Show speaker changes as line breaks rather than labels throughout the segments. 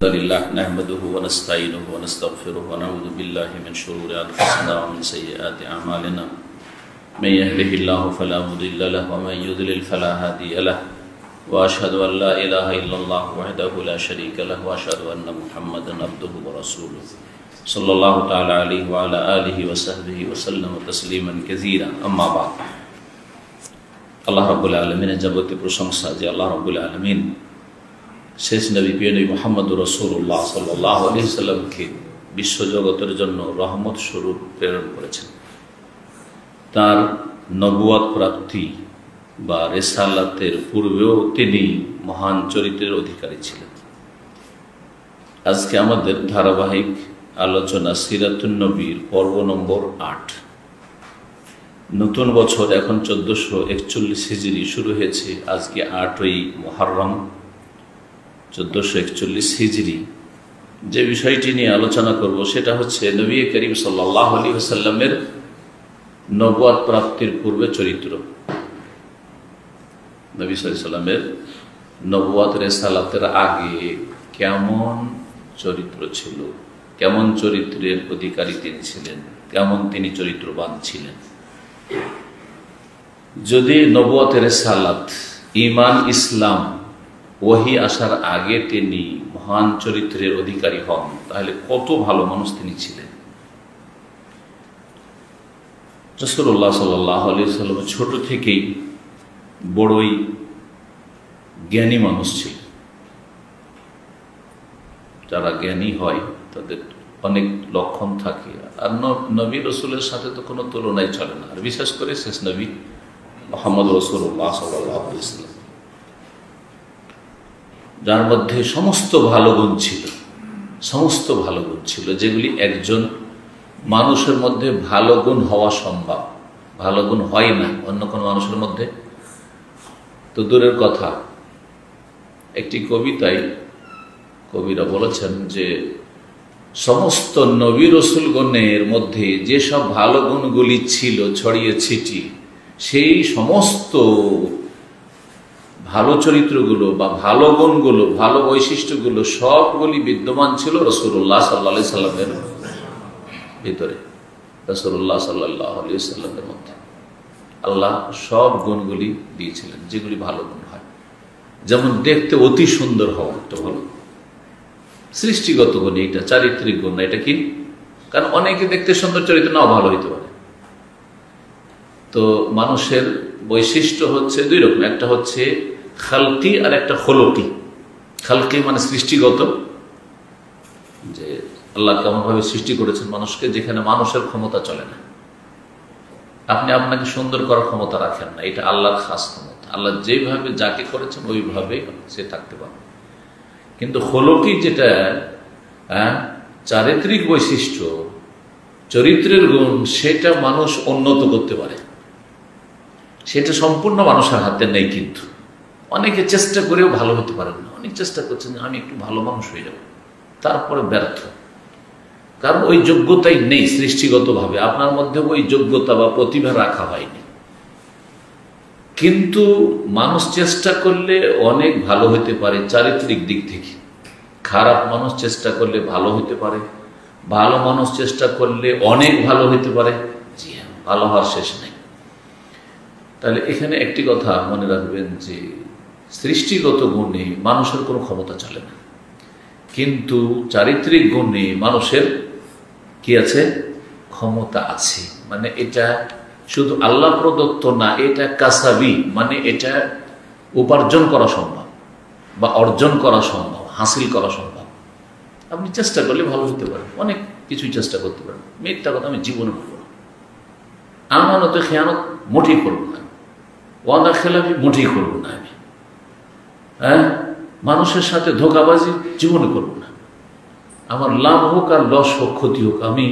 الحمد لله نحمده ونستعينه ونستغفره ونعوذ بالله من شرور أنفسنا ومن سيئات أعمالنا من يهده الله فلا مضل له ومن يضلل فلا هادي له وأشهد أن لا إله إلا الله وحده لا شريك له وأشهد أن محمدا عبده ورسوله صلى الله تعالى عليه وعلى آله وصحبه وسلم تسليما كثيرا أما بعد الله رب العالمين যাবতীয় প্রশংসা যে আল্লাহ রাব্বুল আলামিন শেষ নবী প্রিয় নবী মুহাম্মদুর রাসূলুল্লাহ সাল্লাল্লাহু আলাইহি সাল্লামকে বিশ্বজগতের জন্য রহমত স্বরূপ প্রেরণ করেছেন। তার নবুয়ত প্রাপ্তি বা রিসালাতের পূর্বেও তিনি মহান চরিত্রের অধিকারী ছিলেন। আজকে আমাদের ধারাবাহিক আলোচনা সিরাতুন নবীর পর্ব নম্বর ৮। নতুন বছর এখন 1441 হিজরি শুরু হয়েছে। আজকে ৮ই মুহররম 1441 হিজরি। যে বিষয়টি নিয়ে আলোচনা করব সেটা হচ্ছে নবী করিম সাল্লাল্লাহু আলাইহি ওয়াসাল্লামের নবুয়ত প্রাপ্তির পূর্বে চরিত্র। নবী সাল্লাল্লাহু আলাইহি ওয়াসাল্লামের নবুয়ত রিসালাতের আগে কেমন চরিত্র ছিল, কেমন চরিত্রের অধিকারী তিনি ছিলেন, কেমন তিনি চরিত্রবান ছিলেন। যদি নবুয়ত রিসালাত ঈমান ইসলাম ওহী আসার আগে তিনি মহান চরিত্রের অধিকারী হন, তাহলে কত ভালো মানুষ তিনি ছিলেন। রাসূলুল্লাহ সাল্লাল্লাহু আলাইহি ওয়াসাল্লাম ছোট থেকেই বড়ই জ্ঞানী মানুষ ছিলেন। যারা জ্ঞানী হয় তাদের অনেক লক্ষণ থাকে, আর নবী রসুলের সাথে তো কোনো তুলনাই চলে না। আর বিশেষ করে শেষ নবী মুহাম্মদ রাসূলুল্লাহ সাল্লাল্লাহু আলাইহি ওয়াসাল্লাম, যার মধ্যে সমস্ত ভালো গুণ ছিল, সমস্ত ভালো গুণ ছিল যেগুলি একজন মানুষের মধ্যে ভালো গুণ হওয়া সম্ভব। ভালো গুণ হয় না অন্য কোনো মানুষের মধ্যে, তো দূরের কথা। একটি কবিতায় কবিরা বলেছেন যে সমস্ত নবী রসুলগণের মধ্যে যেসব ভালো গুণগুলি ছিল ছড়িয়ে ছিটিয়ে, সেই সমস্ত ভালো চরিত্রগুলো বা ভালো গুণগুলো, ভালো বৈশিষ্ট্যগুলো সবগুলি বিদ্যমান ছিল রাসূলুল্লাহ সাল্লাল্লাহু আলাইহি সাল্লামের ভিতরে। রাসূলুল্লাহ সাল্লাল্লাহু আলাইহি সাল্লামের মধ্যে আল্লাহ সব গুণগুলি দিয়েছিলেন যেগুলি ভালো গুণ হয়। যেমন দেখতে অতি সুন্দর হওয়া একটা ভালো সৃষ্টিগত গুণ, এটা চারিত্রিক গুণ না। এটা কি? কারণ অনেকে দেখতে সুন্দর, চরিত্র নাও ভালো হইতে পারে। তো মানুষের বৈশিষ্ট্য হচ্ছে দুই রকম, একটা হচ্ছে খালকি আর একটা খলকি। খালকি মানে সৃষ্টিগত, যে আল্লাহ কেমন ভাবে সৃষ্টি করেছেন মানুষকে, যেখানে মানুষের ক্ষমতা চলে না। আপনি আপনাকে সুন্দর করার ক্ষমতা রাখেন না, এটা আল্লাহর খাস ক্ষমতা। আল্লাহ যেভাবে যাকে করেছেন ওইভাবেই সে থাকতে পারে। কিন্তু খলকি যেটা চারিত্রিক বৈশিষ্ট্য, চরিত্রের গুণ, সেটা মানুষ উন্নত করতে পারে। সেটা সম্পূর্ণ মানুষের হাতে নেই। কিন্তু অনেকে চেষ্টা করেও ভালো হতে পারেন না। অনেক চেষ্টা করছেন যে আমি একটু ভালো মানুষ হয়ে যাব, তারপরে ব্যর্থ। কারণ ওই যোগ্যতাই নেই সৃষ্টিগতভাবে, আপনার মধ্যে ওই যোগ্যতা বা প্রতিভা রাখা হয়নি। কিন্তু মানুষ চেষ্টা করলে অনেক ভালো হতে পারে চারিত্রিক দিক থেকে। খারাপ মানুষ চেষ্টা করলে ভালো হতে পারে, ভালো মানুষ চেষ্টা করলে অনেক ভালো হতে পারে। জি হ্যাঁ, ভালো হওয়ার শেষ নেই। তাহলে এখানে একটি কথা মনে রাখবেন যে সৃষ্টিগত গুণে মানুষের কোনো ক্ষমতা চলে না, কিন্তু চারিত্রিক গুণে মানুষের কি আছে? ক্ষমতা আছে। মানে এটা শুধু আল্লাহ প্রদত্ত না, এটা কাসাবি, মানে এটা উপার্জন করা সম্ভব বা অর্জন করা সম্ভব, হাসিল করা সম্ভব। আপনি চেষ্টা করলে ভালো হতে পারেন, অনেক কিছুই চেষ্টা করতে পারেন। মিথ্যা কথা আমি জীবনে বলব না, আমানতে খেয়ানত মোটেই করব না, ওয়াদা খেলাফি মোটেই করব না আমি। মানুষের সাথে ধোঁকাবাজি জীবনে করব না। আমার লাভ হোক আর লস হোক, ক্ষতি হোক, আমি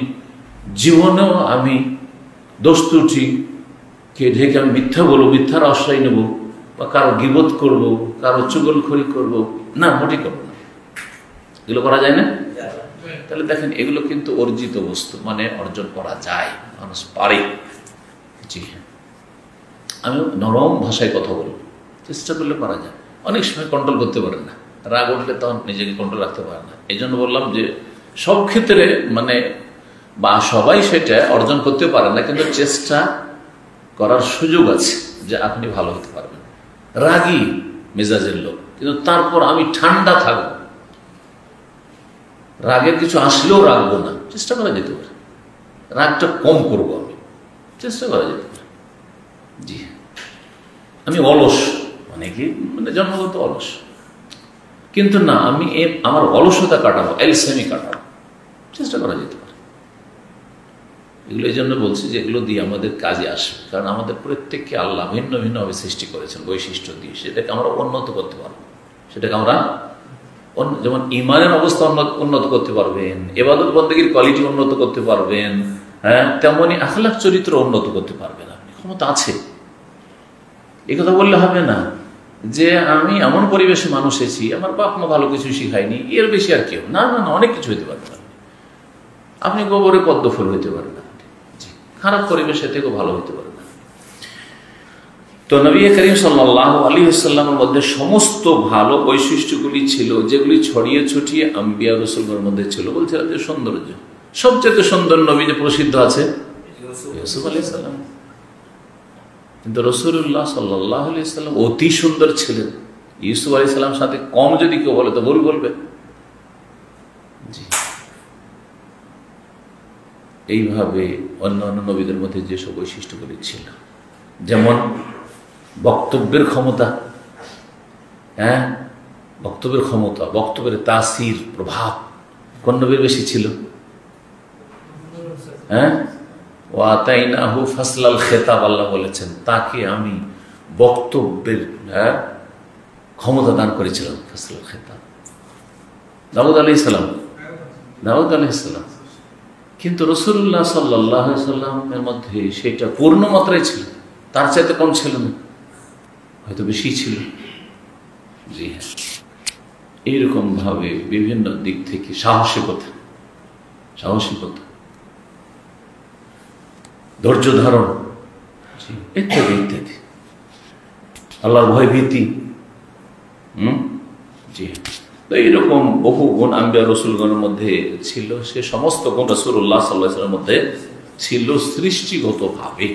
জীবনেও আমি দোষ ত্রুটিকে ঢেকে আমি মিথ্যা বলবো, মিথ্যার আশ্রয় নেব, বা কারো গীবত করব, কারো চুগলখড়ি করব না, মোটেই করব না। এগুলো করা যায় না? তাহলে দেখেন, এগুলো কিন্তু অর্জিত বস্তু, মানে অর্জন করা যায়, মানুষ পারে। জি হ্যাঁ, আমি নরম ভাষায় কথা বলবো, চেষ্টা করলে পারা যায়। অনেক সময় কন্ট্রোল করতে পারেন না, রাগ উঠলে তখন নিজেকে কন্ট্রোল রাখতে পারে না। এই জন্য বললাম যে সব ক্ষেত্রে মানে বা সবাই সেটা অর্জন করতে পারে না, কিন্তু চেষ্টা করার সুযোগ আছে যে আপনি ভালো হতে পারবেন। রাগী মেজাজের লোক, কিন্তু তারপর আমি ঠান্ডা থাকবো, রাগের কিছু আসলেও রাখবো না, চেষ্টা করা যেতে পারে। রাগটা কম করবো, আমি চেষ্টা করা যেতে পারে। জি, আমি অলস, অনেকে মানে জন্মগত অলস, কিন্তু না আমি আমার অলসতা কাটাবো, এলসেমি কাটাবো, চেষ্টা করা যেতে পারে। এগুলো এই জন্য বলছি যে এগুলো দিয়ে আমাদের কাজে আসবে, কারণ আমাদের প্রত্যেককে আল্লাহ ভিন্ন ভিন্নভাবে সৃষ্টি করেছেন বৈশিষ্ট্য দিয়ে, সেটাকে আমরা উন্নত করতে পারবো। সেটাকে আমরা যেমন ইমানের অবস্থা উন্নত করতে পারবেন, ইবাদত বন্দেগীর কোয়ালিটি উন্নত করতে পারবেন, হ্যাঁ, তেমনি আখলাক চরিত্র উন্নত করতে পারবেন। আপনি ক্ষমতা আছে। এই কথা বললে হবে না যে আমি এমন পরিবেশে মানুষ এসেছি, আমার বাপ মা ভালো কিছু শিখায়নি, এর বেশি আর কেউ না। না না, অনেক কিছু হইতে পারবেন আপনি। গোবরে পদ্ম ফুল হইতে পারবেন, খারাপ পরিবেশে থেকেও ভালো হইতে পারে না। তো নবী করিম সাল্লাল্লাহু আলাইহি ওয়াসাল্লামের মধ্যে সমস্ত ভালো বৈশিষ্ট্যগুলি ছিল, যেগুলি ছড়িয়ে ছড়িয়ে আম্বিয়া রাসূলদের মধ্যে ছিল। বলছিলাম যে সৌন্দর্য, সবচেয়ে সুন্দর নবী যে প্রসিদ্ধ আছে ইউসুফ আলাইহিস সালাম, কিন্তু রাসূলুল্লাহ সাল্লাল্লাহু আলাইহি ওয়াসাল্লাম অতি সুন্দর ছিলেন। ইউসুফ আলাইহিস সালামের সাথে কম যদি কেউ বলে তো ভুল বলবে। জি, এইভাবে অন্যান্য নবীদের মধ্যে যেসব বৈশিষ্ট্যগুলি ছিল, যেমন বক্তব্যের ক্ষমতা, হ্যাঁ, বক্তব্যের ক্ষমতা, বক্তব্যের তাসির, প্রভাব কোন নবীর বেশি ছিল? হ্যাঁ, ওয়াতাইনাহু ফাসলাল খেতাব, আল্লাহ বলেছেন তাকে আমি বক্তব্যের ক্ষমতা দান করেছিলাম। ফাসলাল খেতাব দাউদ আলাইহিস সালাম, দাউদ আলাইহিস সালাম। কিন্তু রাসূলুল্লাহ সাল্লাল্লাহু আলাইহি সাল্লামের মধ্যে সেটা পূর্ণ মাত্রায় ছিল, তার চাইতে কম ছিল না, হয়তো বেশি ছিল। জি হ্যাঁ, এইরকম ভাবে বিভিন্ন দিক থেকে সাহসিকতা, ধৈর্য ধারণ, ইত্যাদি ইত্যাদি, আল্লাহর ভয় ভীতি। জি, এইরকম বহু গুণ আম্বিয়া রাসূলগণের মধ্যে ছিল। সে সমস্ত গুণ রাসূলুল্লাহ সাল্লাল্লাহু আলাইহি ওয়াসাল্লামের মধ্যে ছিল সৃষ্টিগতভাবে।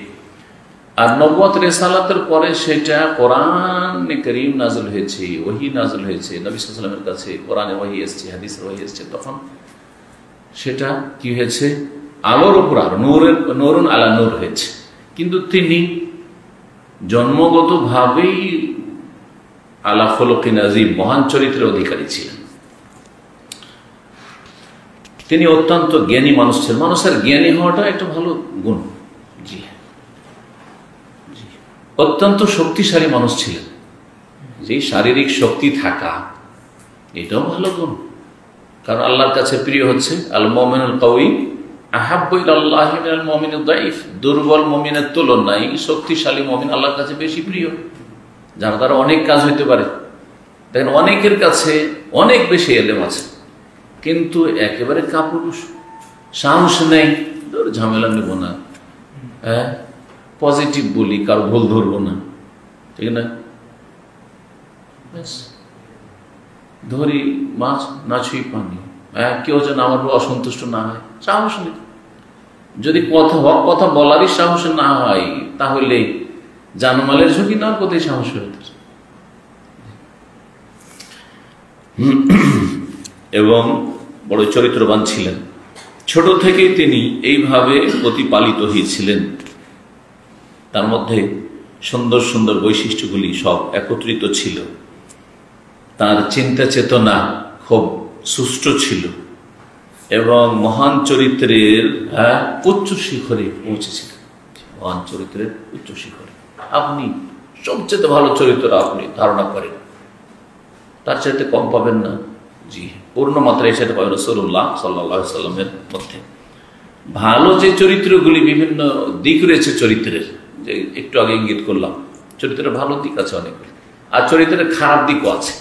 আর নবুয়ত রিসালাতের পরে সেটা কোরআনে কারীম নাযিল হয়েছে, ওহী নাযিল হয়েছে, নবী সাল্লাল্লাহু আলাইহি ওয়াসাল্লামের কাছে কোরআনে ওহী এসেছে, হাদিসের ওহী এসেছে, তখন সেটা কি হয়েছে? আলোর উপর আলো, নূরুন আলা নূর হয়েছে। কিন্তু তিনি জন্মগতভাবেই আলা খুলুকিন আযীম, মহান চরিত্রের অধিকারী ছিলেন। তিনি অত্যন্ত জ্ঞানী মানুষ ছিলেন। মানুষের জ্ঞানী হওয়াটা একটা ভালো গুণ। জি, অত্যন্ত শক্তিশালী মানুষ ছিলেন। যে শারীরিক শক্তি থাকা, এটাও ভালো গুণ, কারণ আল্লাহর কাছে প্রিয় হচ্ছে আল মুমিনুল কাওয়ী আহাব্বু ইলাল্লাহি মিনাল মুমিনিদ দাঈফ। দুর্বল মুমিনের তুলনায় শক্তিশালী মুমিন আল্লাহর কাছে বেশি প্রিয়, যার দ্বারা অনেক কাজ হইতে পারে। দেখেন, অনেকের কাছে অনেক বেশি এলেম আছে, কিন্তু একেবারে কাপুরুষ, সাহস নেই, ঝামেলা নেব না, হ্যাঁ, পজিটিভ বলি, কারো ভুল ধরবো না, ঠিক না, ধরি মাছ না ছুঁই পানি, হ্যাঁ, কেউ যেন আমার অসন্তুষ্ট না হয়, সাহস নেই। যদি কথা বলারই সাহস না হয়, তাহলে জানমালের ঝুঁকি না কোথায় সাহস হইতে। এবং বড় চরিত্রবান ছিলেন। ছোট থেকেই তিনি এইভাবে প্রতিপালিত হয়েছিলেন। তার মধ্যে সুন্দর সুন্দর বৈশিষ্ট্যগুলি সব একত্রিত ছিল। তার চিন্তা চেতনা খুব সুষ্ঠু ছিল এবং মহান চরিত্রের উচ্চ শিখরে পৌঁছেছিলেন। মহান চরিত্রের উচ্চ শিখরে আপনি সবচেয়ে ভালো চরিত্র আপনি ধারণা করেন, তার চাইতে কম পাবেন না। জি, পূর্ণ মাত্রায় সেটা পাবেন রাসূলুল্লাহ সাল্লাল্লাহু আলাইহি ওয়াসাল্লামের মধ্যে। ভালো যে চরিত্রগুলি, বিভিন্ন দিক রয়েছে চরিত্রের, যে একটু আগে ইঙ্গিত করলাম, চরিত্রের ভালো দিক আছে অনেকগুলি, আর চরিত্রের খারাপ দিকও আছে।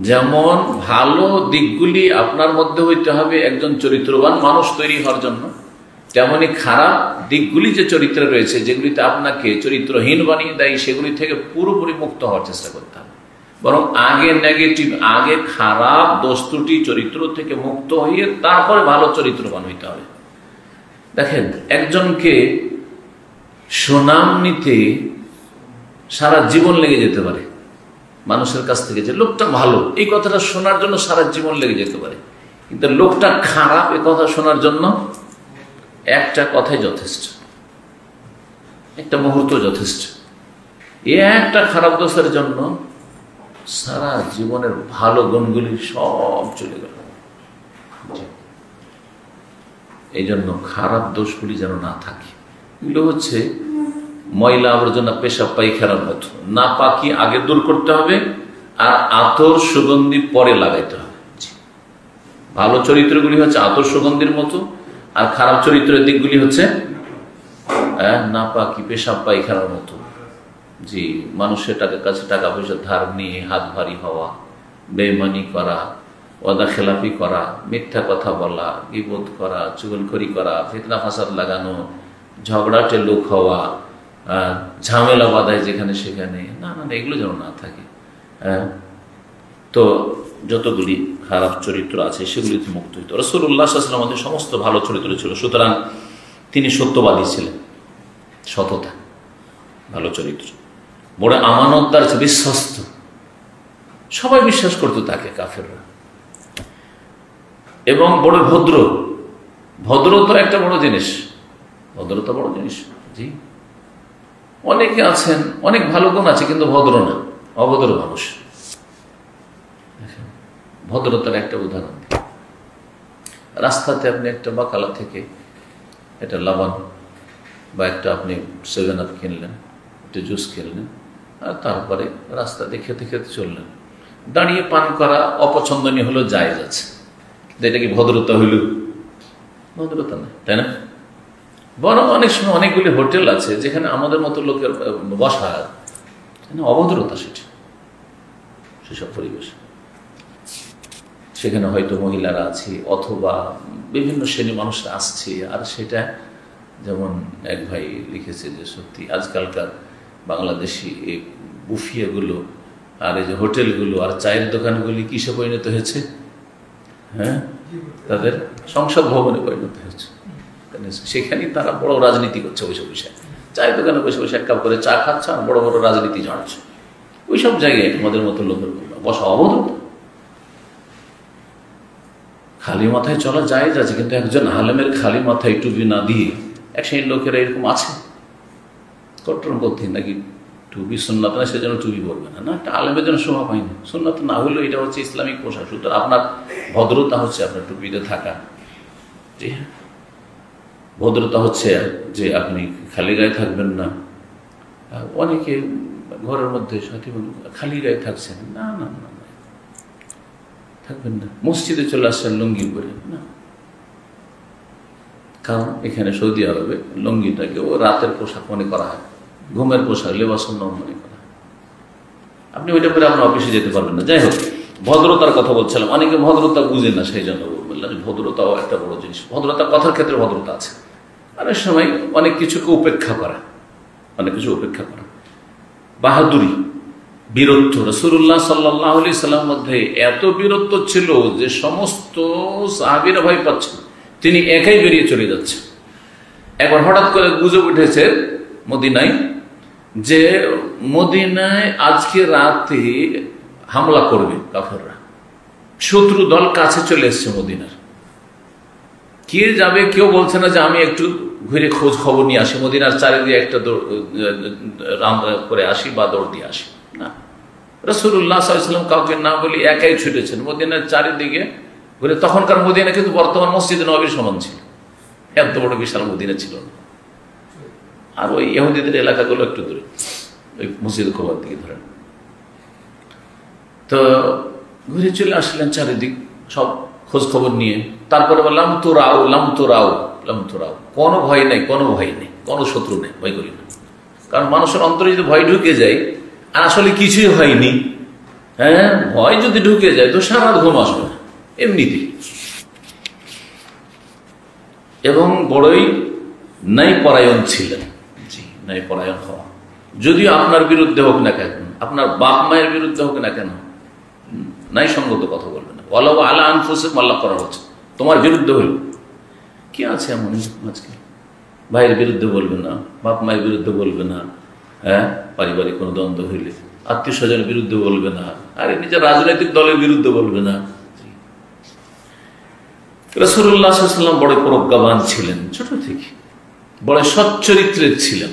যেমন ভালো দিকগুলি আপনার মধ্যে হইতে হবে একজন চরিত্রবান মানুষ তৈরি হওয়ার জন্য, তেমনি খারাপ দিকগুলি যে চরিত্রে রয়েছে, যেগুলিতে আপনাকে চরিত্রহীন বানিয়ে দেয়, সেগুলি থেকে পুরোপুরি মুক্ত হওয়ার চেষ্টা করতে হবে। বরং আগে নেগেটিভ, আগে খারাপ দোষ ত্রুটি চরিত্র থেকে মুক্ত হয়ে তারপরে ভালো চরিত্রবান হইতে হবে। দেখেন, একজনকে সুনাম নিতে সারা জীবন লেগে যেতে পারে, মানুষের কাছ থেকে যে লোকটা ভালো এই কথাটা শোনার জন্য সারা জীবন লেগে যেতে পারে, কিন্তু লোকটা খারাপ এ কথা শোনার জন্য একটা কথাই যথেষ্ট, একটা মুহূর্ত যথেষ্ট। একটা খারাপ দোষের জন্য সারা জীবনের ভালো গুণগুলি সব চলে গেল। এই জন্য খারাপ দোষগুলি যেন না থাকে। এগুলো হচ্ছে ময়লা আবর্জনা, পেশাব পায়খানার মতো, না পাকি আগে দূর করতে হবে আর আতর সুগন্ধি পরে লাগাইতে হবে। ভালো চরিত্রগুলি হচ্ছে আতর সুগন্ধির মতো, আর খারাপ চরিত্রের দিকগুলি হচ্ছে না পাকি পেশাব পায়খানার মতো। জি, মানুষের কাছে টাকা পয়সা ধার নিয়ে হাত ভারী হওয়া, বেঈমানি করা, ওয়াদা খেলাপি করা, মিথ্যা কথা বলা, গীবত করা, চুগলখড়ি করা, ফিতনা ফাসাদ লাগানো, ঝগড়াটে লোক হওয়া, ঝামেলা বাঁধায় যেখানে সেখানে, না না এগুলো যেন না থাকে। তো যতগুলি খারাপ চরিত্র আছে সেগুলিতে মুক্ত হইত। রাসূলুল্লাহ সাল্লাল্লাহু আলাইহি ওয়াসাল্লাম আমাদের সমস্ত ভালো চরিত্র ছিল, সুতরাং তিনি সত্যবাদী ছিলেন, সততা, ভালো চরিত্র, বড় আমানতদার, বিশ্বস্ত, সবাই বিশ্বাস করতো তাকে, কাফেররা, এবং বড় ভদ্র। ভদ্রতা একটা বড় জিনিস, ভদ্রতা বড় জিনিস। জি, অনেকে আছেন অনেক ভালো গুণ আছে কিন্তু ভদ্র না, অভদ্র মানুষ। ভদ্রতার একটা উদাহরণ, রাস্তাতে আপনি একটা বাকালা থেকে একটা লাবান বা একটা আপনি 7 আপ কিনলেন, একটা জুস কিনলেন, আর তারপরে রাস্তা দেখে খেতে চললেন। দাঁড়িয়ে পান করা অপছন্দনীয় হলো, জায়েজ আছে, এটা কি ভদ্রতা হইল? ভদ্রতা না, তাই না? বরং অনেক সময় অনেকগুলি হোটেল আছে যেখানে আমাদের মতো লোকের বসা, অভদ্রতা সেটা, সেসব পরিবেশ। সেখানে হয়তো মহিলারা আছে অথবা বিভিন্ন শ্রেণী মানুষরা আসছে, আর সেটা যেমন এক ভাই লিখেছে যে সত্যি আজকালকার বাংলাদেশি এই বুফিয়াগুলো আর এই যে হোটেলগুলো আর চায়ের দোকানগুলি কিসে পরিণত হয়েছে? হ্যাঁ, তাদের সংসদ ভবনে পরিণত হয়েছে। সেখানেই তারা বড় রাজনীতি করছে, ওইসব বিষয়ে চায়ের দোকানে বসে বসে এক কাপ করে চা খাচ্ছে আর বড় বড় রাজনীতি ঝাড়ছে। ওইসব জায়গায় আমাদের মতো লোকের বসা অবদ্ধ। খালি মাথায় চলা জায়েজ আছে, কিন্তু একজন আলেমের খালি মাথায় টুপি না দিয়ে এক শ্রেণীর লোকেরা এরকম আছে কট্টরপন্থী, নাকি টুপি সুন্নাত না সেজন্য টুপি পরবে না, না একটা আলেমের জন্য শোভা পায়নি, সুন্নাত না হলেও এটা হচ্ছে ইসলামিক পোশাক। সুতরাং আপনার ভদ্রতা হচ্ছে আপনার টুপিতে থাকা। জি হ্যাঁ, ভদ্রতা হচ্ছে যে আপনি খালি গায়ে থাকবেন না। অনেকে ঘরের মধ্যে সাথী খালি গায়ে থাকছেন, না না না থাকবেন না। মসজিদে চলে আসছেন লুঙ্গি পরে, না, কারণ এখানে সৌদি আরবে লুঙ্গিটাকে ও রাতের পোশাক মনে করা হয়, ঘুমের পোশাক, লেবাসন্ন মনে করা হয়। আপনি ওইটা পরে আপনার অফিসে যেতে পারবেন না। যাই হোক, ভদ্রতার কথা বলছিলাম। অনেকে ভদ্রতা বুঝে না, সেই জন্য বললাম ভদ্রতাও একটা বড় জিনিস। ভদ্রতা, কথার ক্ষেত্রে ভদ্রতা আছে। অনেক সময় অনেক কিছুকে উপেক্ষা করা, অনেক কিছু উপেক্ষা করা, বাহাদুরি, বীরত্ব। রাসূলুল্লাহ সাল্লাল্লাহু আলাইহি সাল্লামের মধ্যে এত বীরত্ব ছিল যে সমস্ত সাহাবীরা ভয় পাচ্ছে, তিনি একাই বেরিয়ে চলে যাচ্ছে। একবার হঠাৎ করে গুজব উঠেছে মদিনায় যে মদিনায় আজকে রাতে হামলা করবে কাফেররা, শত্রু দল কাছে চলে এসছে মদিনার। কে যাবে কেউ বলছে না যে আমি একটু ঘুরে খোঁজ খবর নিয়ে আসি, মদিনার চারিদিকে একটা রাউন্ড করে আসি বা দৌড় দিয়ে আসি, না। রাসূলুল্লাহ সাল্লাল্লাহু আলাইহি ওয়াসাল্লাম কাউকে না বলে একাই ছুটেছেন মদিনার চারিদিকে ঘুরে। তখনকার মদিনা কিন্তু বর্তমান মসজিদে নববীর সমান ছিল, এত বড় বিশাল মদিনা ছিল না। আর ওই ইহুদিদের এলাকাগুলো একটু দূরে, ওই মসজিদ খোবার দিকে ধরেন। তো ঘুরে চলে আসলেন চারিদিক সব খোঁজ খবর নিয়ে। তারপরে বললাম তো রাও, লাম তো রাও, লাম তো রাও, কোনো ভয় নেই, কোনো ভয় নেই, কোনো শত্রু নেই, ভয় করি না। কারণ মানুষের অন্তরে যদি ভয় ঢুকে যায় আর আসলে কিছুই হয়নি, হ্যাঁ, ভয় যদি ঢুকে যায় তো সারা ঘুম আসবে না এমনিতেই। এবং বড়ই ন্যায় পরায়ণ ছিলেন। জি, ন্যায় পরায়ণ হওয়া যদিও আপনার বিরুদ্ধে হোক না কেন, আপনার বাপ মায়ের বিরুদ্ধে হোক না কেন, নাই সঙ্গত কথা বলবে না। ওয়ালাউ আলা আনফুসিহিম আল্লাহ করা হচ্ছে, তোমার বিরুদ্ধে হইল কি আছে এমন আজকে? ভাইয়ের বিরুদ্ধে বলবে না, বাপ মায়ের বিরুদ্ধে বলবে না, হ্যাঁ, পারিবারিক কোনো দ্বন্দ্ব হইলে আত্মীয় স্বজনের বিরুদ্ধে বলবে না, আরে নিজের রাজনৈতিক দলের বিরুদ্ধে বলবে না। রাসূলুল্লাহ সাল্লাল্লাহু আলাইহি ওয়াসাল্লাম বড় প্রজ্ঞাবান ছিলেন, ছোট থেকে বড় সচ্চরিত্রের ছিলেন।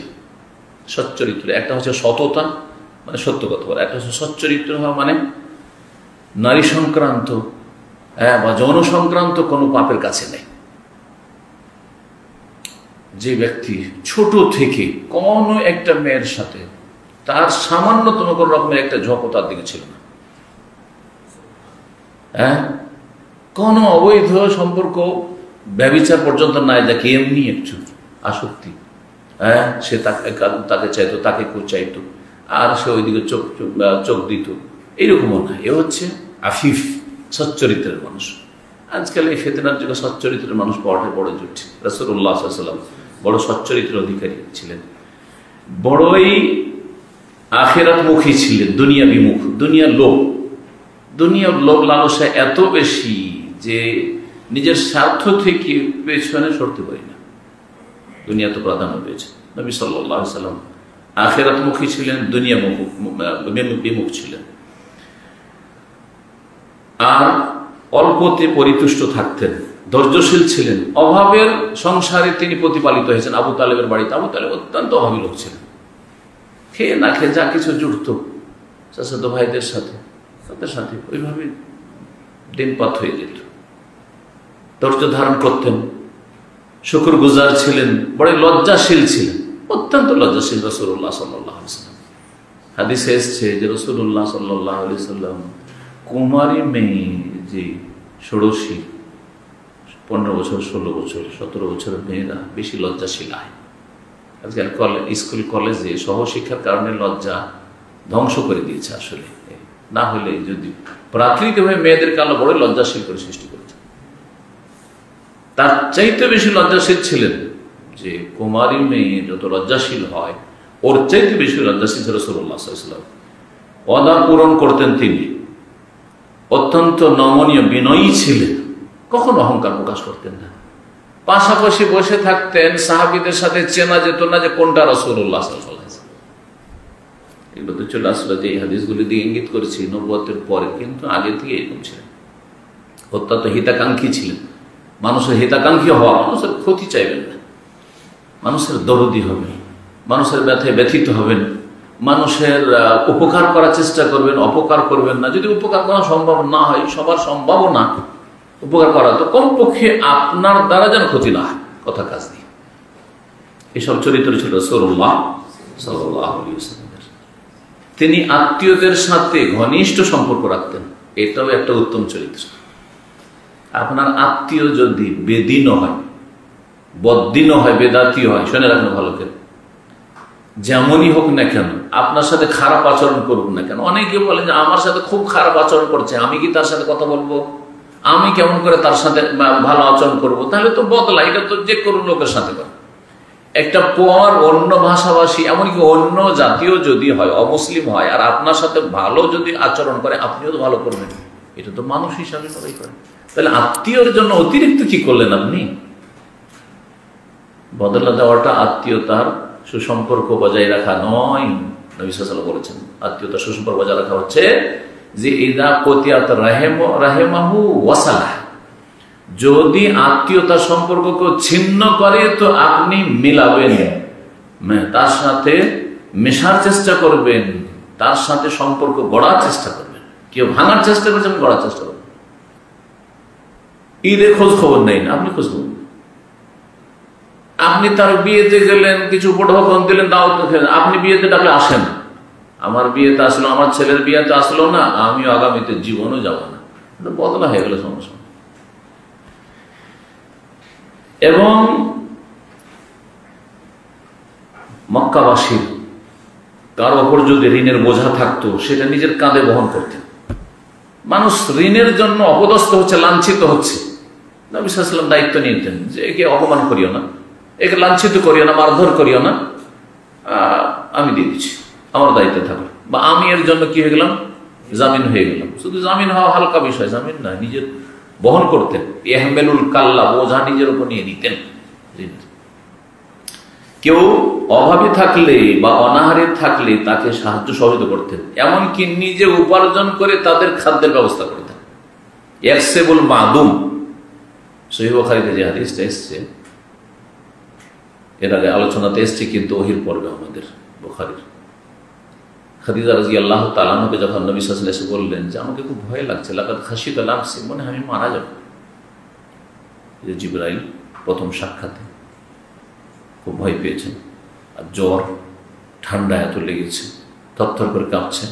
সচ্চরিত্র একটা হচ্ছে সততা, মানে সত্য কথা বলা, একটা হচ্ছে সচ্চরিত্র হওয়া মানে নারী সংক্রান্ত বা যৌন সংক্রান্ত কোনো পাপের কাছে নেই। যে ব্যক্তি ছোট থেকে কোনো একটা মেয়ের সাথে তার সামান্যতম কোন রকমের একটা ঝোঁকও তার দিকে ছিল না, হ্যাঁ, কোনো অবৈধ সম্পর্ক ব্যভিচার পর্যন্ত নাই, দেখে এমনি একটু আসক্তি, হ্যাঁ, সে তাকে চাইতো, তাকে চাইতো, আর সে ওইদিকে চোখ দিত, এইরকমও না। এ হচ্ছে আফিফ, সচ্চরিত্রের মানুষ। আজকাল এই ফিতনার যুগে সচ্চরিত্রের মানুষ পাওয়াটা বড় জুট। রাসূলুল্লাহ সাল্লাল্লাহু আলাইহি ওয়াসাল্লাম বড় সচ্চরিত্রের অধিকারী ছিলেন, বড়ই আখিরাতমুখী ছিলেন, দুনিয়া বিমুখ। দুনিয়ার লোভ লালসা এত বেশি যে নিজের স্বার্থ থেকে পেছনে সরতে পারি না, দুনিয়া তো প্রাধান্য পেয়েছে। নবী সাল্লাল্লাহু আলাইহি ওয়াসাল্লাম আখিরাতমুখী ছিলেন, দুনিয়া বিমুখ ছিলেন, আর অল্পতে পরিতুষ্ট থাকতেন, ধৈর্যশীল ছিলেন। অভাবের সংসারে তিনি প্রতিপালিত হয়েছেন আবু তালেবের বাড়িতে। আবু তালেব অত্যন্ত অভাবী লোক ছিলেন, খেয়ে না খেয়ে যা কিছু জুটত চাচাতো ভাইদের সাথে, তাদের সাথে ওইভাবে দিনপাত হয়ে যেত। ধৈর্য ধারণ করতেন, শুকরগুজার ছিলেন, বড় লজ্জাশীল ছিলেন, অত্যন্ত লজ্জাশীল রাসূলুল্লাহ সাল্লাল্লাহু আলাইহি ওয়াসাল্লাম। হাদিসে এসেছে যে রাসূলুল্লাহ সাল্লাল্লাহু আলাইহি ওয়াসাল্লাম কুমারী মেয়ে যে ষোড়শী, 15 বছর, 16 বছর, 17 বছরের মেয়েরা বেশি লজ্জাশীল হয়। আজকাল স্কুল কলেজে সহশিক্ষার কারণে লজ্জা ধ্বংস করে দিয়েছে। আসলে না হলে যদি প্রাকৃতিকভাবে মেয়েদেরকে আল্লাহ বড় লজ্জাশীল করে সৃষ্টি করেছে, তার চাইতে বেশি লজ্জাশীল ছিলেন। যে কুমারী মেয়ে যত লজ্জাশীল হয়, ওর চাইতে বেশি লজ্জাশীল ছিল রাসূলুল্লাহ সাল্লাল্লাহু আলাইহি ওয়াসাল্লাম। ওয়াদা পূরণ করতেন তিনি, অত্যন্ত নমনীয় বিনয়ী ছিলেন, কখনো অহংকার প্রকাশ করতেন না। পাশাপাশি বসে থাকতেন, সাহাবীদের সাথে চেনা যেত না যে কোনটা রাসূলুল্লাহ সাল্লাল্লাহু আলাইহি ওয়াসাল্লাম। এগুলো তো চলে আসলে যে এই হাদিসগুলি দিয়ে ইঙ্গিত করেছি নবুয়তের পরে, কিন্তু আগে থেকে এরকম ছিলেন। অত্যন্ত হিতাকাঙ্ক্ষী ছিলেন, মানুষের হিতাকাঙ্ক্ষী হওয়া, মানুষের ক্ষতি চাইবেন না, মানুষের দরদি হবেন, মানুষের ব্যথায় ব্যথিত হবেন, মানুষের উপকার করার চেষ্টা করবেন, অপকার করবেন না। যদি উপকার করা সম্ভব না হয়, সবার সম্ভব না উপকার করা, তো কমপক্ষে আপনার দ্বারা যেন ক্ষতি না হয় কথা কাজ দিয়ে। এসব চরিত্র ছিল রাসূলুল্লাহ সাল্লাল্লাহু আলাইহি ওয়াসাল্লাম। তিনি আত্মীয়দের সাথে ঘনিষ্ঠ সম্পর্ক রাখতেন, এটাও একটা উত্তম চরিত্র। আপনার আত্মীয় যদি বেদিনও হয়, বদ্দিনও হয়, বেদাতীয় হয়, শুনে রাখবেন ভালো করে, যেমনই হোক না কেন, আপনার সাথে খারাপ আচরণ করুক না কেন। অনেকে বলে যে আমার সাথে খুব খারাপ আচরণ করছে, আমি কি তার সাথে কথা বলবো, আমি কেমন করে তার সাথে ভালো আচরণ করব? তাহলে তো বদলা, এটা তো যে কোনো লোকের সাথে করে। একটা পর অন্য ভাষাভাষী, এমনকি অন্য জাতীয় যদি হয়, অমুসলিম হয়, আর আপনার সাথে ভালো যদি আচরণ করে, আপনিও তো ভালো করবেন, এটা তো মানুষ হিসাবে সবাই করে। তাহলে আত্মীয়র জন্য অতিরিক্ত কি করলেন আপনি? বদলা দেওয়াটা আত্মীয়তার সুসম্পর্ক বজায় রাখা নয়। নবী সাল্লাল্লাহু আলাইহি ওয়াসাল্লাম বলেছেন আত্মীয়তার সুসম্পর্ক বজায় রাখা হচ্ছে যে ইদা কতিয়াত রাহিমাহু ওয়াসালাহ, যদি আত্মীয়তার সম্পর্ককে ছিন্ন করে তো আপনি মিলাবেন, তার সাথে মেশার চেষ্টা করবেন, তার সাথে সম্পর্ক গড়ার চেষ্টা করবেন। কেউ ভাঙার চেষ্টা করছেন, গড়ার চেষ্টা করবেন। ঈদের খোঁজ খবর নেই না, আপনি খোঁজ খবর, আপনি তার বিয়েতে গেলেন, কিছু উপঢৌকন দিলেন, দাওয়াত খেলেন, আপনি বিয়েতে ডাকলে আসেন, আমার বিয়েতে আসলো, আমার ছেলের বিয়েতে আসলো না, আমিও আগামীতে জীবনও যাব না, বদলা হয়ে গেল সমস্যা। এবং মক্কাবাসীর তার ওপর যদি ঋণের বোঝা থাকতো, সেটা নিজের কাঁধে বহন করতেন। মানুষ ঋণের জন্য অপদস্থ হচ্ছে, লাঞ্ছিত হচ্ছে, নবী সাল্লাল্লাহু আলাইহি ওয়াসাল্লাম দায়িত্ব নিতেন যে একে অপমান করিও না, একে লাঞ্ছিত করিও না, মারধর করিও না, আমি দিয়ে দিচ্ছি, আমার দায়িত্বে থাকলো, বা আমি এর জন্য কি হয়ে গেলাম, জামিন হয়ে গেলাম। শুধু জামিন হওয়া হালকা বিষয়, জামিন না, নিজের বহন করতেন। ইহমেলুল কাল্লা, বোঝা নিজের উপর নিয়ে নিতেন। কেউ অভাবে থাকলে বা অনাহারে থাকলে তাকে সাহায্য সহযোগিতা করতেন, এমনকি নিজে উপার্জন করে তাদের খাদ্যের ব্যবস্থা করতেন। ইয়াকসিবুল মাদুম, সহিহ বুখারীতে যে হাদিসটা এসছে, এর আগে আলোচনাতে এসছে কিন্তু ওহির পর্বে আমাদের বুখারীর। খাদিজা রাদিয়াল্লাহু তাআলা আনহাকে যখন নবী সাল্লাল্লাহু আলাইহি ওয়াসাল্লাম বললেন যে আমাকে খুব ভয় লাগছে, লাকাদ খাশিতু নাফসি, মনে হয় আমি মারা যাব, যে জিবরাইল প্রথম সাক্ষাতে খুব ভয় পেয়েছেন, আর জ্বর ঠান্ডা এত লেগেছে, থরথর করে কাঁপছেন,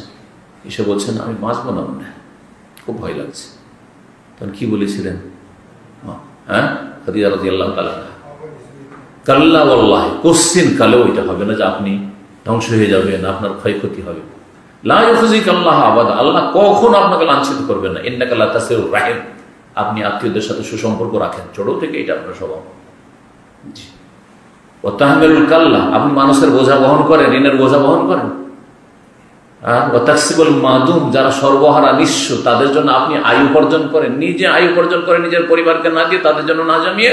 এসে বলছেন আমি বাঁচবো না, মনে হয় খুব ভয় লাগছে। তখন কি বলেছিলেন? হ্যাঁ, খাদিজা রাদিয়াল্লাহু তাআলা, কাল্লা ওয়াল্লাহি, কোশ্চিন কালেও এটা হবে না যে আপনি ধ্বংস হয়ে যাবেন, আপনার ক্ষয়ক্ষতি হবে। লা ইউখজিকাল্লাহু আবাদা, আল্লাহ কখনো আপনাকে লাঞ্ছিত করবেন না। ইন্নাকা লা তাসিরুর রাহিম, আপনি আত্মীয়দের সাথে সুসম্পর্ক রাখেন, ছোট থেকে এটা আপনার স্বভাব। জি। ও তাহমিলুল কাল্লা, আপনি মানুষের বোঝা বহন করেন, ঋণের বোঝা বহন করেন। আর ও তাকসিবুল মাদুম, যারা সর্বহারা নিঃস্ব তাদের জন্য আপনি আয় উপার্জন করেন, নিজে আয় উপার্জন করেন, নিজের পরিবারকে না দিয়ে তাদের জন্য না জমিয়ে,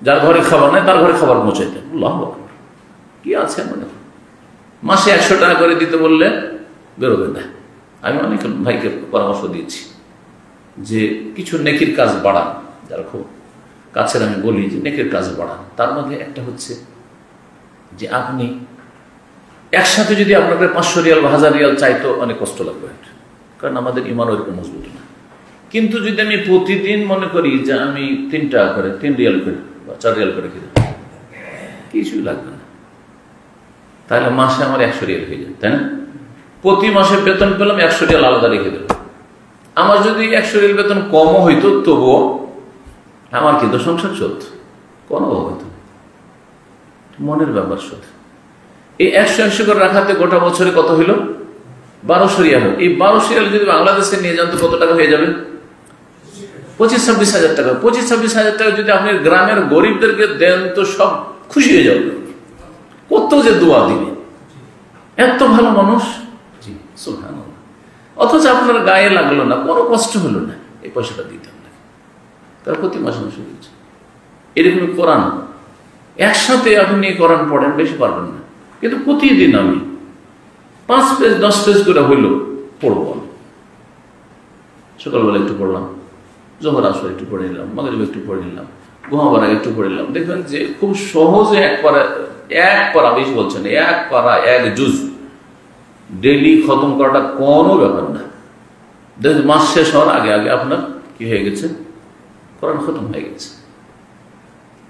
যার ঘরে খাবার নাই তার ঘরে খাবার পৌঁছাইতেন। আল্লাহু আকবার, কি আছে মনে হয়। মাসে 100 টাকা করে দিতে বললে বেরোবে না। আমি অনেক ভাইকে পরামর্শ দিয়েছি যে কিছু নেকির কাজ বাড়ান, যারা খুব কাছের আমি বলি যে নেকির কাজ বাড়ান। তার মধ্যে একটা হচ্ছে যে আপনি একসাথে যদি আপনাকে 500 রিয়াল বা 1000 রিয়াল চাইতো অনেক কষ্ট লাগবে, কারণ আমাদের ইমান ওইরকম মজবুত না। কিন্তু যদি আমি প্রতিদিন মনে করি যে আমি 3 টাকা করে, 3 রিয়াল করে বা 4 রিয়াল করে খেতে, কিছুই লাগবে না, তাহলে মাসে আমার 100 রিয়াল হয়ে যায়, তাই না? প্রতি মাসে বেতন পেলাম, 100 রিয়াল আলাদা রেখে দেব। আমার যদি 100 রিয়াল বেতন কমও হইতো তবুও আমার কিন্তু সংসার চলত, কোনো হইতো, মনের ব্যাপার শুধু। এই 100 করে রাখাতে গোটা বছরে কত হইল? 1200 রিয়াল। এই 1200 রিয়াল যদি বাংলাদেশে নিয়ে যান তো কত টাকা হয়ে যাবে? 25-26 হাজার টাকা। 25-26 হাজার টাকা যদি আপনি গ্রামের গরিবদেরকে দেন তো সব খুশি হয়ে যাবে। কত যে দোয়া দিবে, এত ভালো মানুষ। জি সুবহানাল্লাহ। অথচ আপনার গায়ে লাগলো না, কোনো কষ্ট হলো না, এই পয়সাটা দিতে হবে, তার প্রতি মাসে মাসে দিচ্ছে। এরকম কোরআন একসাথে আপনি কোরআন পড়েন, বেশি পারবেন না, কিন্তু প্রতিদিন আমি 5 পেজ 10 পেজ করে হইলো পড়বো। সকালবেলা একটু পড়লাম, জোহর আসর একটু পড়ে নিলাম, মাগরিব একটু পড়ে নিলাম, ঘুমাবার আগে একটু পড়ে নিলাম। দেখবেন যে খুব সহজে এক পারা বেশি বলছেন, 1 পারা 1 জুজ ডেইলি খতম করাটা কোনো ব্যাপার না। দেখবেন মাস শেষ হওয়ার আগে আগে আপনার কি হয়ে গেছে? কোরআন খতম হয়ে গেছে।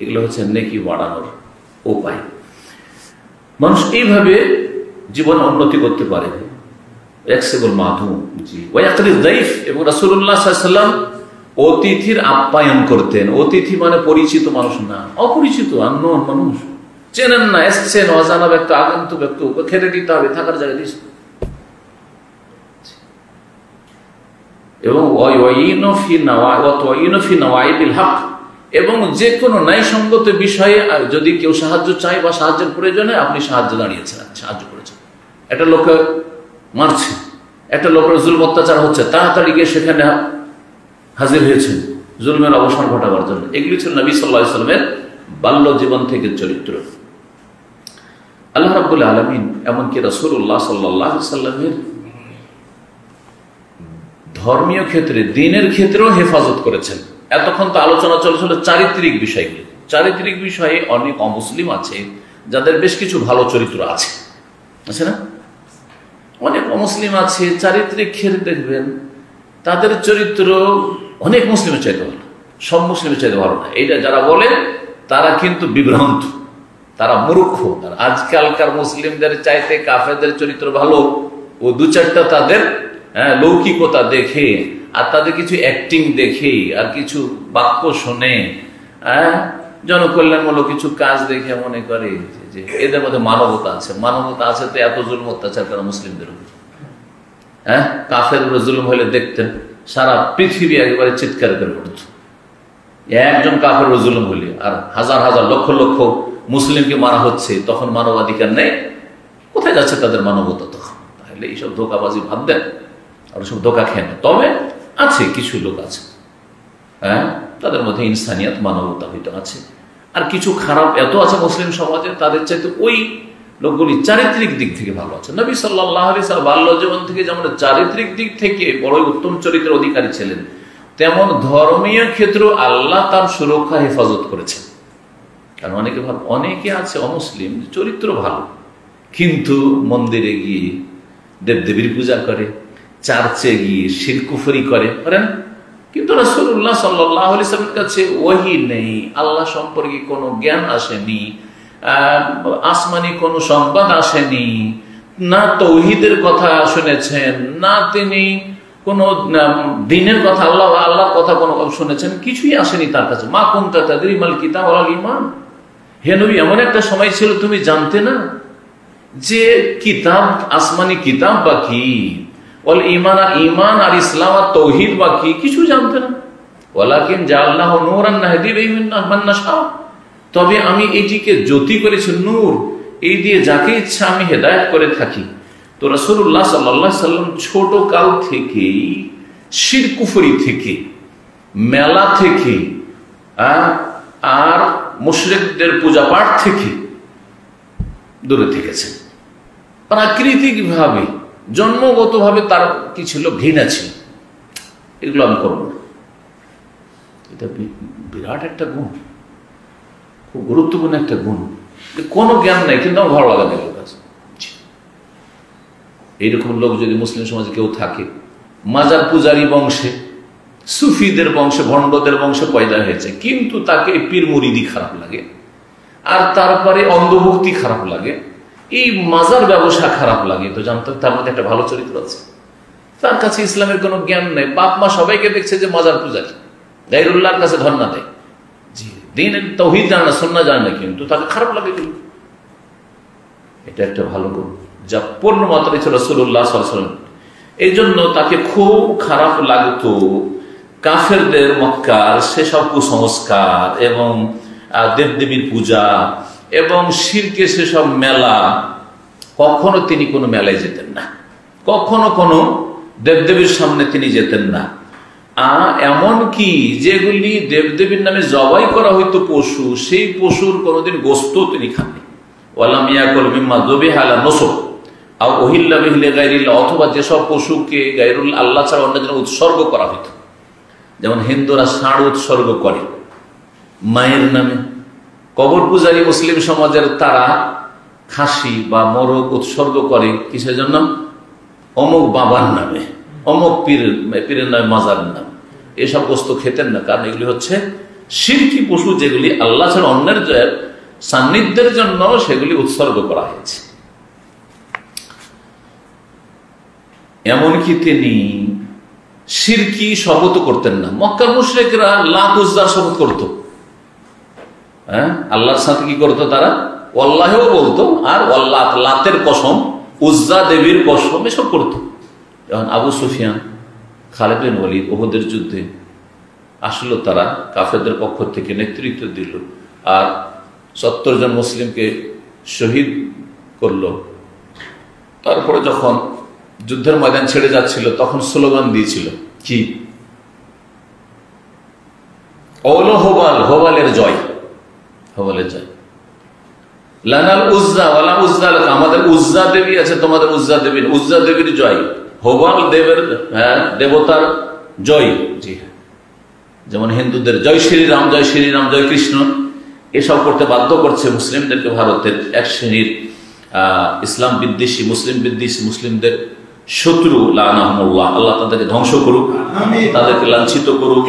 এগুলো হচ্ছে নেকি বাড়ানোর উপায়। মানুষ এইভাবে জীবন উন্নতি করতে পারে। ইয়াকসিবুল মাদুম, জি, ওয়া ইয়াকরিজ যায়ফ। এবং রাসূলুল্লাহ সাল্লাল্লাহু আলাইহি ওয়াসাল্লাম অতিথির আপ্যায়ন করতেন। অতিথি মানে পরিচিত মানুষ না, অপরিচিত আননোন মানুষ, চেনেন না, এসছেন, অজানা ব্যক্তি, আগন্তুক ব্যক্তি, ওকে খেতে দিতে হবে, থাকার জায়গা দিস। এবং এবং যে কোনো ন্যায়সঙ্গত বিষয়ে যদি কেউ সাহায্য চায় বা সাহায্যের প্রয়োজনে আপনি সাহায্য দাঁড়িয়েছেন, সাহায্য করেছেন। একটা লোককে মারছে, একটা লোকের জুলম অত্যাচার হচ্ছে, তাড়াতাড়ি গিয়ে সেখানে হাজির হয়েছেন জুলমের অবসান ঘটাবার জন্য। এগুলি ছিল নবী সাল্লাল্লাহু আলাইহি ওয়াসাল্লামের বাল্য জীবন থেকে চরিত্র। আল্লাহ রাব্বুল আলামিন এমনকি রাসূলুল্লাহ সাল্লাল্লাহু আলাইহি ওয়াসাল্লামের ধর্মীয় ক্ষেত্রে, দ্বীনের ক্ষেত্রেও হেফাজত করেছেন। এতক্ষণ তো আলোচনা চলেছিল চারিত্রিক বিষয়গুলি। চারিত্রিক বিষয়ে অনেক অমুসলিম আছে যাদের বেশ কিছু ভালো চরিত্র আছে, আছে না? অনেক অমুসলিম আছে চারিত্রিক ক্ষেত্রে দেখবেন তাদের চরিত্র অনেক মুসলিমের চাইতে ভালো, সব মুসলিমের চাইতে ভালো না। এইটা যারা বলে তারা কিন্তু বিভ্রান্ত, তারা মূর্খ। আজকালকার মুসলিমদের চাইতে কাফেরদের চরিত্র ভালো। ও 2-4টা তাদের লৌকিকতা দেখে আর তাদের কিছু অ্যাক্টিং দেখে আর কিছু বাক্য শুনে, জনকল্যাণমূলক কিছু কাজ দেখে মনে করে যে এদের মধ্যে মানবতা আছে। মানবতা আছে তো এত জুলম অত্যাচার করা মুসলিমদের উপর। কাফের উপরে জুলুম হলে দেখতেন সারা পৃথিবী একেবারে চিৎকার করে পড়ত। একজন কাফের উপর জুলুম হলে আর হাজার হাজার লক্ষ লক্ষ মুসলিমকে মারা হচ্ছে, তখন মানবাধিকার নেই। কোথায় কোথায় যাচ্ছে তাদের মানবতা তখন? তাহলে এইসব ধোকাবাজি বাদ দেন, আর সব ধোকা খেয়ে না। তবে আছে কিছু লোক আছে, হ্যাঁ, তাদের মধ্যে ইনসানিয়াত, মানবতা হয়তো আছে। আর কিছু খারাপ এত আছে মুসলিম সমাজে, তাদের চাইতে ওই লোকগুলি চারিত্রিক দিক থেকে ভালো আছে। নবী সাল্লাল্লাহু আলাইহি ওয়াসাল্লাম বাল্য জীবন থেকে যেমন চারিত্রিক দিক থেকে বড়ই উত্তম চরিত্রের অধিকারী ছিলেন, তেমন ধর্মীয় ক্ষেত্রে আল্লাহ তার সুরক্ষা হেফাজত করেছেন। কারণ অনেকে আছে অমুসলিম, চরিত্র ভালো, কিন্তু মন্দিরে গিয়ে দেবদেবীর পূজা করে, চার্চে গিয়ে শিরকুফরি করেন। কিন্তু রাসূলুল্লাহ সাল্লাল্লাহু আলাইহি ওয়াসাল্লামের কাছে ওহী নেই, আল্লাহ সম্পর্কে কোনো জ্ঞান আসেনি, আসমানি কোনো সংবাদ আসেনি, না তৌহিদের কথা শুনেছেন, না তিনি কোনো দ্বীনের কথা, আল্লাহর কথা কোনো শুনেছেন, কিছুই আসেনি তার কাছে। মা কুনতা তাদরি মাল কিতাব ওয়াল ঈমান, হে নবী এমন একটা সময় ছিল তুমি জানতে না যে কিতাব, আসমানি কিতাব বা কি, ওয়াল ঈমান, ঈমান আর ইসলাম আর তৌহিদ বা কি, কিছু জানতে না। ওয়ালাকিন জাআলনাহু নূরান নাহদি বিহি মান নাশা, তবে আমি এটিকে জ্যোতি করেছি, নূর, এই দিয়ে যাকে ইচ্ছা আমি হেদায়েত করে থাকি। তো রাসূলুল্লাহ সাল্লাল্লাহু আলাইহি সাল্লাম ছোট কাল থেকেই শিরকুফরি থেকে, মেলা থেকে, আর মুশরিকদের পূজা পাঠ থেকে দূরে থেকেছেন। প্রাকৃতিক ভাবে, জন্মগত ভাবে তার কি ছিল, ঘৃণা ছিল, এগুলো আমি করবো না। এটা বিরাট একটা গুণ, খুব গুরুত্বপূর্ণ একটা গুণ। কোনো জ্ঞান নাই কিন্তু আমার ভালো লাগা নেই ওর কাছে। এইরকম লোক যদি মুসলিম সমাজে কেউ থাকে, মাজার পূজারী বংশে, সুফিদের বংশে, ভণ্ডদের বংশে পয়দা হয়েছে, কিন্তু তাকে পীর মুরিদি খারাপ লাগে, আর তারপরে অন্ধভক্তি খারাপ লাগে, এই মাজার ব্যবসা খারাপ লাগে, তো জানতো তার মধ্যে একটা ভালো চরিত্র আছে। তার কাছে ইসলামের কোনো জ্ঞান নেই, বাপ মা সবাইকে দেখছে যে মাজার পূজারী, গায়রুল্লাহর কাছে ধর্ণা দেয়, জি দ্বীনের তাওহীদ জানে না, সুন্নাহ জানে না, কিন্তু তাকে খারাপ লাগে। এটা একটা ভালো গুণ যা পূর্ণ মাত্রায় ছিল রাসূলুল্লাহ সাল্লাল্লাহু আলাইহি ওয়াসাল্লাম। এই জন্য তাকে খুব খারাপ লাগতো কাফেরদের মক্কার সেসব কুসংস্কার এবং দেবদেবীর পূজা এবং শিরকে সেসব মেলা। কখনো তিনি কোনো মেলায় যেতেন না, কখনো কোনো দেবদেবীর সামনে তিনি যেতেন না। এমন কি যেগুলি দেবদেবীর নামে জবাই করা হইতো পশু, সেই পশুর কোনোদিন গোস্ত তিনি খাননি। ওয়ালাম ইয়াকুল মিম্মা যুবিহা আলা নুসব আও উহিল্লা বিহি লিগাইরিল্লাহ, অথবা যেসব পশুকে গায়রুল আল্লাহ ছাড়া অন্য জন্য উৎসর্গ করা হইতো, যেমন হিন্দুরা ষাঁড় উৎসর্গ করে মায়ের নামে, কবর পূজারী মুসলিম সমাজের তারা খাসি বা মোরগ উৎসর্গ করে কিসের জন্য, অমুক বাবার নামে, অমুক পীরের নামে, মাজারের নামে। এসব বস্তু খেতেন না, কারণ এগুলি হচ্ছে শিরকি পশু, যেগুলি আল্লাহ ছাড়া অন্যের সান্নিধ্যের জন্য সেগুলি উৎসর্গ করা হয়েছে। এমনকি তিনি শিরকি শপথ করতেন না। মক্কার মুশরিকরা লাত উজ্জার শপথ করত, হ্যাঁ, আল্লাহর সাথে কি করতো তারা, আল্লাহও বলতো, আর আল্লাহ, লাতের কসম, উজ্জা দেবীর কসম, এসব করতো। যখন আবু সুফিয়ান, খালিদ বিন ওয়ালিদ উহুদের যুদ্ধে আসলো, তারা কাফেরদের পক্ষ থেকে নেতৃত্ব দিল আর 70 জন মুসলিমকে শহীদ করলো। তারপরে যখন যুদ্ধের ময়দান ছেড়ে যাচ্ছিল, তখন স্লোগান দিয়েছিল কি, ওলো হোবাল, হোবালের জয়, হোবালের জয়, লানাল উজ্জা ওয়ালা উজ্জা লাকা, আমাদের উজ্জা দেবী আছে, তোমাদের উজ্জা দেবী, উজ্জা দেবীর জয়, হোবাল দেবের, হ্যাঁ, দেবতার জয়। জি হ্যাঁ, যেমন হিন্দুদের জয় শ্রীরাম, জয় শ্রীরাম, জয় কৃষ্ণ, এসব করতে বাধ্য করছে মুসলিমদেরকে। ভারতের এক শ্রেণীর ইসলাম বিদ্বেষী, মুসলিম বিদ্বেষী, মুসলিমদের শত্রু, লানাহুমুল্লাহ, আল্লাহ তাদেরকে ধ্বংস করুক, তাদেরকে লাঞ্ছিত করুক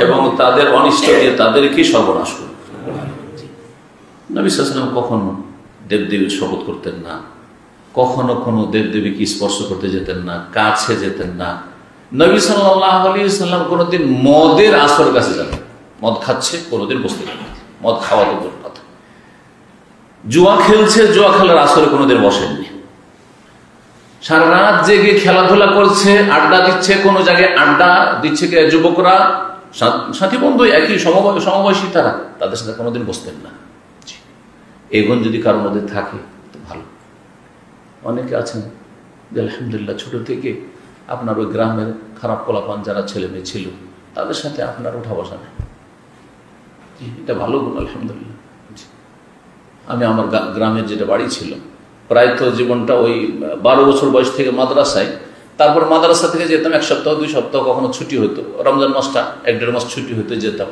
এবং তাদের অনিষ্ট দিয়ে তাদেরকে সর্বনাশ করুক। নবী সাল্লাল্লাহু আলাইহি ওয়াসাল্লাম কখনো দেবদেবীর শপথ করতেন না, কখনো কোনো দেবদেবীকে স্পর্শ করতে যেতেন না, কাছে যেতেন না। নবী সাল্লাল্লাহু আলাইহি ওয়াসাল্লাম কোনোদিন মদের আসর কাছে যাবেন, মদ খাচ্ছে কোনোদিন বসতে যাবেন, মদ খাওয়া তো দূরের কথা, জুয়া খেলছে, জুয়া খেলার আসরে কোনোদিন বসেননি। সারা রাত জেগে খেলাধুলা করছে, আড্ডা দিচ্ছে, কোনো জায়গায় আড্ডা দিচ্ছে যুবকরা, সাথী বন্ধু একই সমবয়সী, তারা, তাদের সাথে কোনোদিন বসতেন না। এই গুণ যদি কারোর মধ্যে থাকে তো ভালো। অনেকে আছেন যে আলহামদুলিল্লাহ ছোট থেকে আপনার ওই গ্রামের খারাপ পোলাপান যারা ছেলে মেয়ে ছিল তাদের সাথে আপনার উঠা বসা নেই। এটা ভালো গুণ আলহামদুলিল্লাহ। আমি আমার গ্রামের যেটা বাড়ি ছিল প্রায় তো জীবনটা ওই 12 বছর বয়স থেকে মাদ্রাসায়, তারপর মাদ্রাসা থেকে যেতাম 1 সপ্তাহ 2 সপ্তাহ, কখনো ছুটি হতো, রমজান মাসটা 1-1.5 মাস ছুটি হতে যেতাম।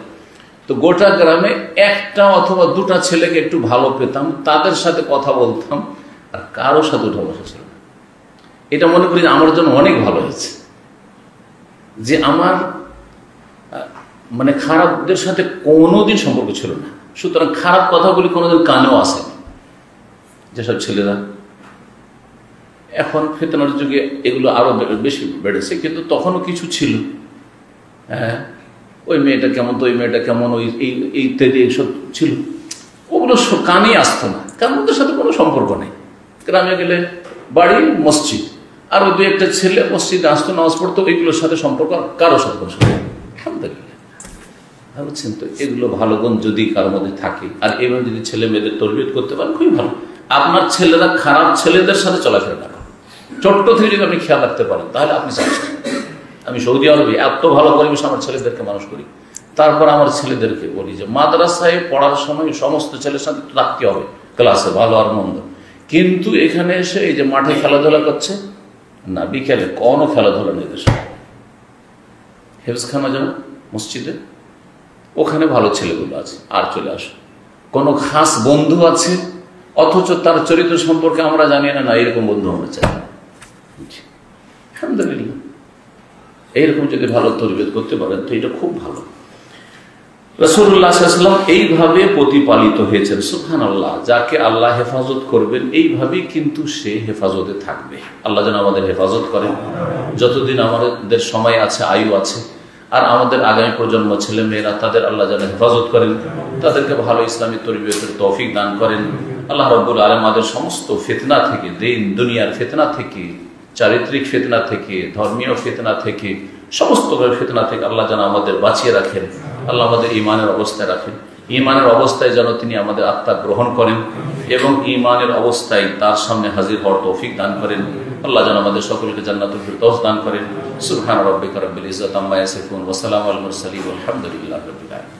তো গোটা গ্রামে একটা অথবা দুটা ছেলেকে একটু ভালো পেতাম, তাদের সাথে কথা বলতাম, আর কারোর সাথে উঠা বসা ছিল না। এটা মনে করি আমার জন্য অনেক ভালো হয়েছে যে আমার মানে খারাপদের সাথে কোনোদিন সম্পর্ক ছিল না। সুতরাং খারাপ কথাগুলি কোনোদিন কানেও আসেনি। যেসব ছেলেরা এখন ফিতনার যুগে এগুলো আরো বেশি বেড়েছে, কিন্তু তখনও কিছু ছিল, হ্যাঁ ওই মেয়েটা কেমন, তো ওই মেয়েটা কেমন, ওই ইত্যাদি এইসব ছিল, ওগুলো কানেই আসতো না, কারণ ওদের সাথে কোনো সম্পর্ক নেই। গ্রামে গেলে বাড়ি মসজিদ, আর ওই 2-1টা ছেলে মসজিদে আসতো, নামাজ পড়তো, এইগুলোর সাথে সম্পর্ক কারোর সাথে কোনো সম্পর্ক আলহামদুলিল্লাহ। বুঝছেন তো, এগুলো ভালো গুণ যদি কারোর মধ্যে থাকে, আর এইভাবে যদি ছেলে মেয়েদের তরবিয়ত করতে পারেন খুবই ভালো। আপনার ছেলেরা খারাপ ছেলেদের সাথে চলাফেরা না করে, ছোট্ট থেকে যদি আপনি খেয়াল রাখতে পারেন তাহলে আপনি চাচ্ছেন। আমি সৌদি আরবে এত ভালো পরিবেশ আমার ছেলেদেরকে মানুষ করি, তারপর আমার ছেলেদেরকে বলি যে মাদ্রাসায় পড়ার সময় সমস্ত ছেলের সাথে রাখতে হবে, ক্লাসে ভালো আর মন্দ, কিন্তু এখানে এসে এই যে মাঠে খেলাধুলা করছে না, বিকেলে কোনো খেলাধুলা নেই দেশে। হেফজখানা যেন মসজিদে, ওখানে ভালো ছেলেগুলো আছে, আর চলে আসো। কোনো খাস বন্ধু আছে অথচ তার চরিত্র সম্পর্কে আমরা জানি না, না এরকম বন্ধু আমরা চাই। আলহামদুলিল্লাহ, এইরকম যদি ভালো তরবিয়ত করতে পারেন তো এটা খুব ভালো। রাসূলুল্লাহ সাল্লাল্লাহু আলাইহি ওয়াসাল্লাম এইভাবে প্রতিপালিত হয়েছেন। সুবহানাল্লাহ, যাকে আল্লাহ হেফাজত করবেন এইভাবেই কিন্তু সে হেফাজতে থাকবে। আল্লাহ যেন আমাদের হেফাজত করেন যতদিন আমাদের সময় আছে, আয়ু আছে, আর আমাদের আগামী প্রজন্ম ছেলে মেয়েরা তাদের আল্লাহ যেন হেফাজত করেন, তাদেরকে ভালো ইসলামী তরবিয়তের তৌফিক দান করেন। আল্লাহ রাব্বুল আলামিন আমাদের সমস্ত ফিতনা থেকে, দিন দুনিয়ার ফিতনা থেকে, চারিত্রিক ফিতনা থেকে, ধর্মীয় ফিতনা থেকে, সমস্ত ফিতনা থেকে আল্লাহ যেন আমাদের বাঁচিয়ে রাখেন। আল্লাহ আমাদের ঈমানের অবস্থায় রাখেন, ঈমানের অবস্থায় যেন তিনি আমাদের আত্মা গ্রহণ করেন এবং ঈমানের অবস্থায় তার সামনে হাজির হওয়ার তৌফিক দান করেন। আল্লাহ যেন আমাদের সকলকে জান্নাতুল ফিরদাউস দান করেন। সুবহান রাব্বিকা রাব্বিল ইজ্জাতি আম্মা ইয়াসিফুন ওয়া সালামুন আলাল মুরসালিন ওয়ালহামদুলিল্লাহি রাব্বিল আলামিন।